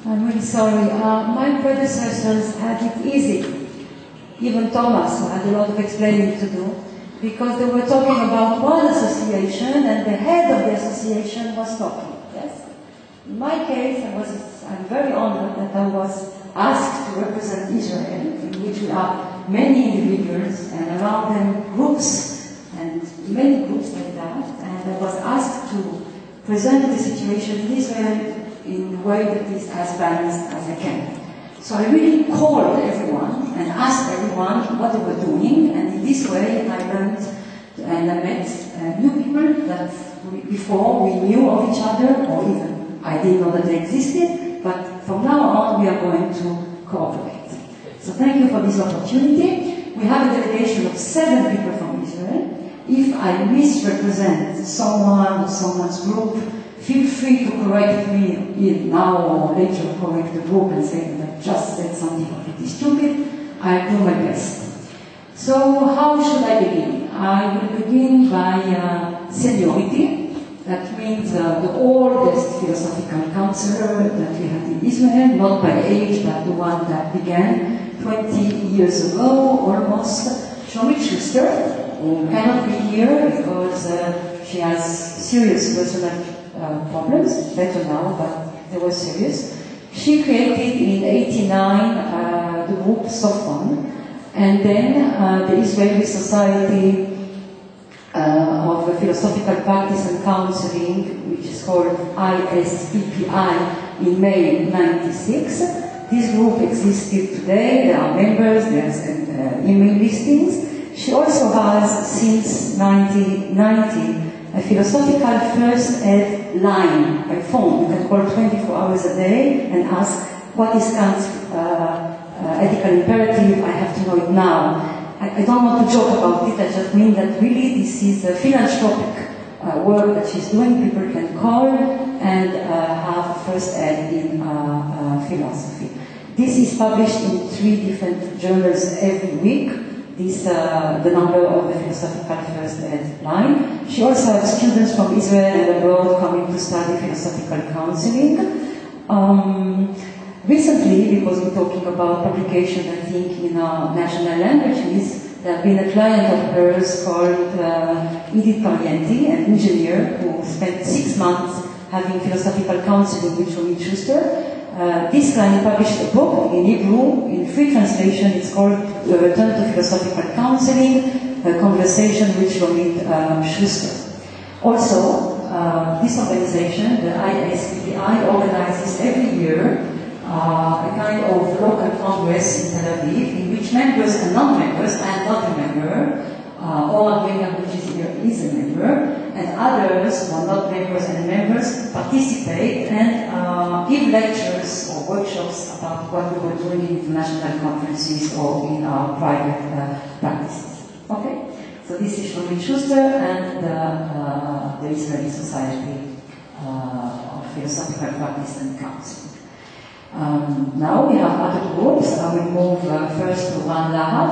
I'm really sorry. My predecessors had it easy. Even Thomas had a lot of explaining to do, because they were talking about one association and the head of the association was talking. Yes? In my case, I'm very honored that I was asked to represent Israel, in which we are many individuals and around them groups, and many groups like that, and I was asked to present the situation in Israel in a way that is as balanced as I can. So I really called everyone and asked everyone what they were doing, and in this way I learned and I met new people that before we knew of each other, or even I didn't know that they existed, but from now on we are going to cooperate. So thank you for this opportunity. We have a delegation of 7 people from Israel. If I misrepresent someone or someone's group, feel free to correct me now or later, correct the group and say that I just said something completely stupid. I'll do my best. So how should I begin? I will begin by seniority. That means the oldest philosophical counselor that we had in Israel, not by age, but the one that began 20 years ago almost, Shlomi Schuster, who cannot be here because she has serious personal problems, better now, but they were serious. She created in '89 the group Sofon, and then the Israeli Society of Philosophical Practice and Counseling, which is called ISPPI, in May '96. This group existed today, there are members, there's email listings. She also has, since 1990, a philosophical first aid line by phone. You can call 24 hours a day and ask, what is Kant's ethical imperative? I have to know it now. I don't want to joke about it, I just mean that really this is a philanthropic work that she's doing. People can call and have first aid in philosophy. This is published in 3 different journals every week. This, the number of the philosophical first aid line. She also has students from Israel and abroad coming to study philosophical counseling. Recently, because we're talking about publication, I think, in our national languages, there has been a client of hers called Edith Parienti, an engineer who spent 6 months having philosophical counseling with Shlomi Schuster. This client published a book in Hebrew, in free translation. It's called The Return to Philosophical Counseling, a conversation with Shlomi Schuster. Also, this organization, the ISPPI, organizes every year a kind of local congress in Tel Aviv, in which members and non-members, I am not a member, Oran Wenger, which is here, is a member, and others who are not members and members participate and give lectures or workshops about what we were doing in international conferences or in our private practices. Okay? So this is Shlomi Schuster and the Israeli Society of Philosophical Practice and Counseling. Now we have other groups. I will move first to Ran Lahav,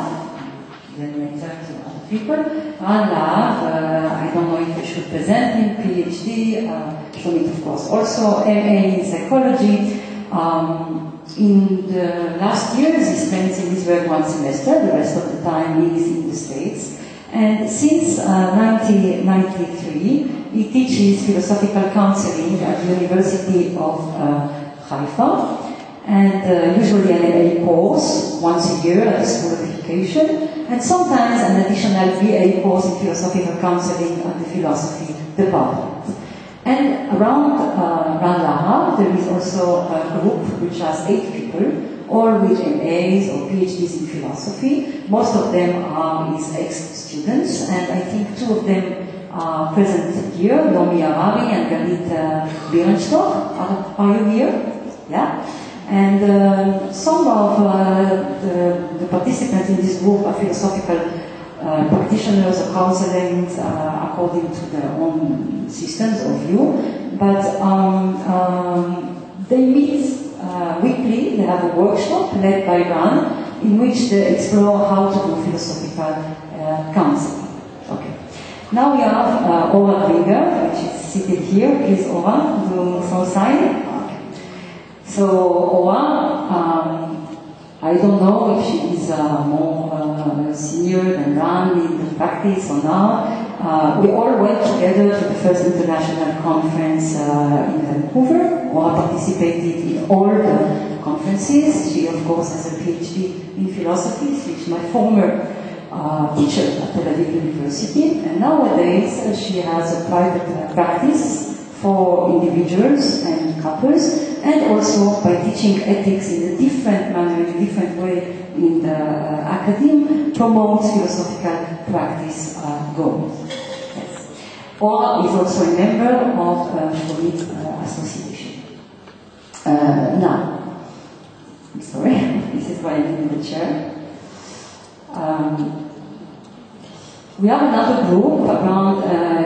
then we turn to other people. Ran Lahav, I don't know if I should present him, PhD, Shlomi of course also, MA in psychology. In the last years he spends in Israel 1 semester, the rest of the time he is in the States. And since 1993 he teaches philosophical counseling at the University of Haifa. And usually an MA course once a year at the School of Education, and sometimes an additional BA course in philosophical counseling at the philosophy department. And around Ran Lahav there is also a group which has 8 people, all with MAs or PhDs in philosophy. Most of them are his ex-students, and I think 2 of them are present here, Nomi Arabi and Galit Birenstock. Are you here? Yeah. And some of the participants in this group are philosophical practitioners or counseling according to their own systems of view. But they meet weekly. They have a workshop led by Ran in which they explore how to do philosophical counseling. Okay. Now we have Oran Winger, which is seated here. Please, Oran, do some sign. So Oa, I don't know if she is more senior than Ran in the practice or not. We all went together to the first international conference in Vancouver. Oa participated in all the conferences. She, of course, has a PhD in philosophy. She's my former teacher at Tel Aviv University. And nowadays, she has a private practice for individuals and couples, and also by teaching ethics in a different manner, in a different way in the academe, promotes philosophical practice goals. Yes. Or is also a member of Shonit Association. Now, I'm sorry, this is why I'm in the chair. We have another group around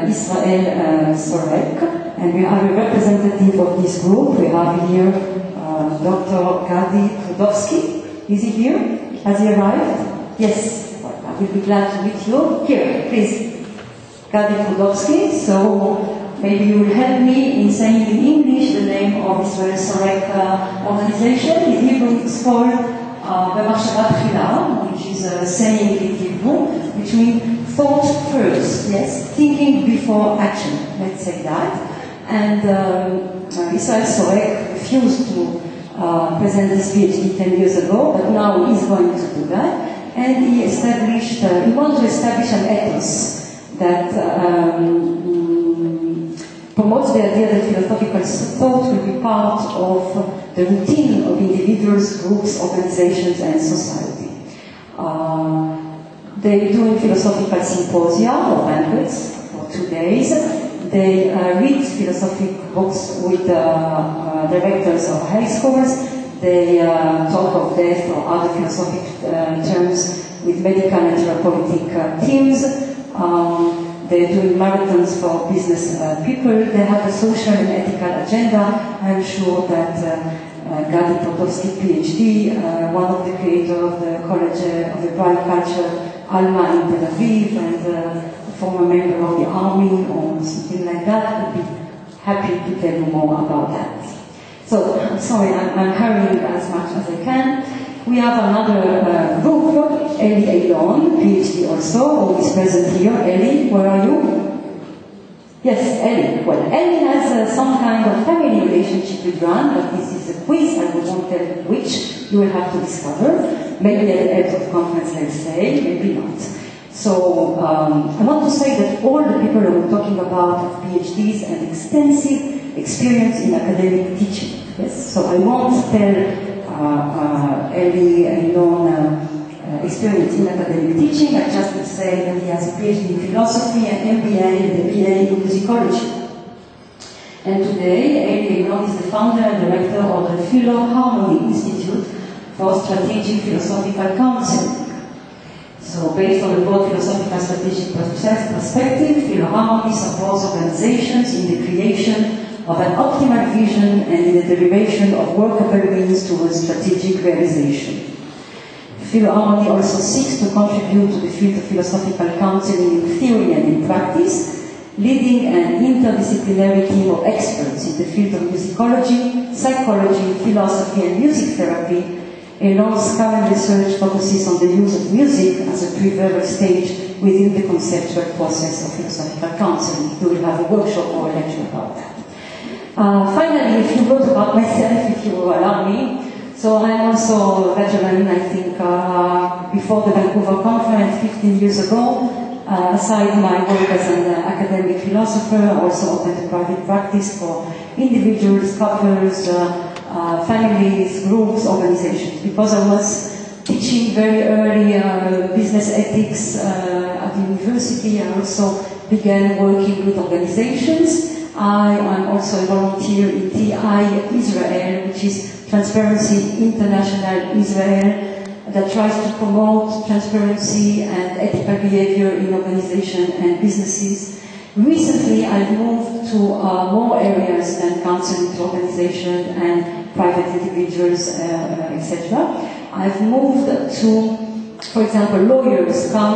Israel Sorek, and we have a representative of this group. We have here Dr. Gadi Trudowski. Is he here? Has he arrived? Yes. Well, I will be glad to meet you. Here, please. Gadi Trudowski. So maybe you will help me in saying in English the name of Israel Sorek organization. In Hebrew it's called B'machshava Tchila, which is a saying in Hebrew, which means thought first, yes, thinking before action, let's say that. And Israel Sorek refused to present his PhD 10 years ago, but now he's going to do that. And he wanted to establish an ethos that promotes the idea that philosophical thought will be part of the routine of individuals, groups, organizations, and society. They do philosophical symposia or banquets for 2 days. They read philosophical books with directors of high schools. They talk of death or other philosophical terms with medical and therapeutic teams. They're doing marathons for business people. They have a social and ethical agenda. I'm sure that Gadi Trudowski, PhD, one of the creators of the College of Hebraic Culture, Alma in Tel Aviv, and a former member of the army or something like that, would be happy to tell you more about that. So, I'm sorry, I'm hurrying as much as I can. We have another group, Eli Eilon, PhD also, who is present here. Eli, where are you? Yes, Eli. Well, Eli has some kind of family relationship with Ran, but this is a quiz, I won't tell which. You will have to discover. Maybe at the end of the conference they'll say, maybe not. So, I want to say that all the people that we're talking about have PhDs and extensive experience in academic teaching. Yes, so I won't tell Eli Eilon experience in academic teaching. I just will say that he has a PhD in philosophy and MBA and a BA in musicology. And today, Eli Eilon is the founder and director of the Philo-Harmony Institute for Strategic Philosophical Counseling. So, based on the broad philosophical strategic perspective, Philo-Harmony supports organizations in the creation of an optimal vision and in the derivation of workable means towards strategic realization. Philo-Harmony also seeks to contribute to the field of philosophical counseling in theory and in practice, leading an interdisciplinary team of experts in the field of musicology, psychology, philosophy, and music therapy. Eilon's current research focuses on the use of music as a preverbal stage within the conceptual process of philosophical counseling. We will have a workshop or a lecture about that. Finally, a few words about myself, if you will allow me. So I'm also a veteran, I think, before the Vancouver conference 15 years ago. Aside my work as an academic philosopher, I also opened a private practice for individuals, couples, families, groups, organizations. Because I was teaching very early business ethics at the university, I also began working with organizations. I am also a volunteer in TI Israel, which is Transparency International Israel, that tries to promote transparency and ethical behavior in organizations and businesses. Recently, I've moved to more areas than counseling to organizations and private individuals, etc. I've moved to, for example, lawyers come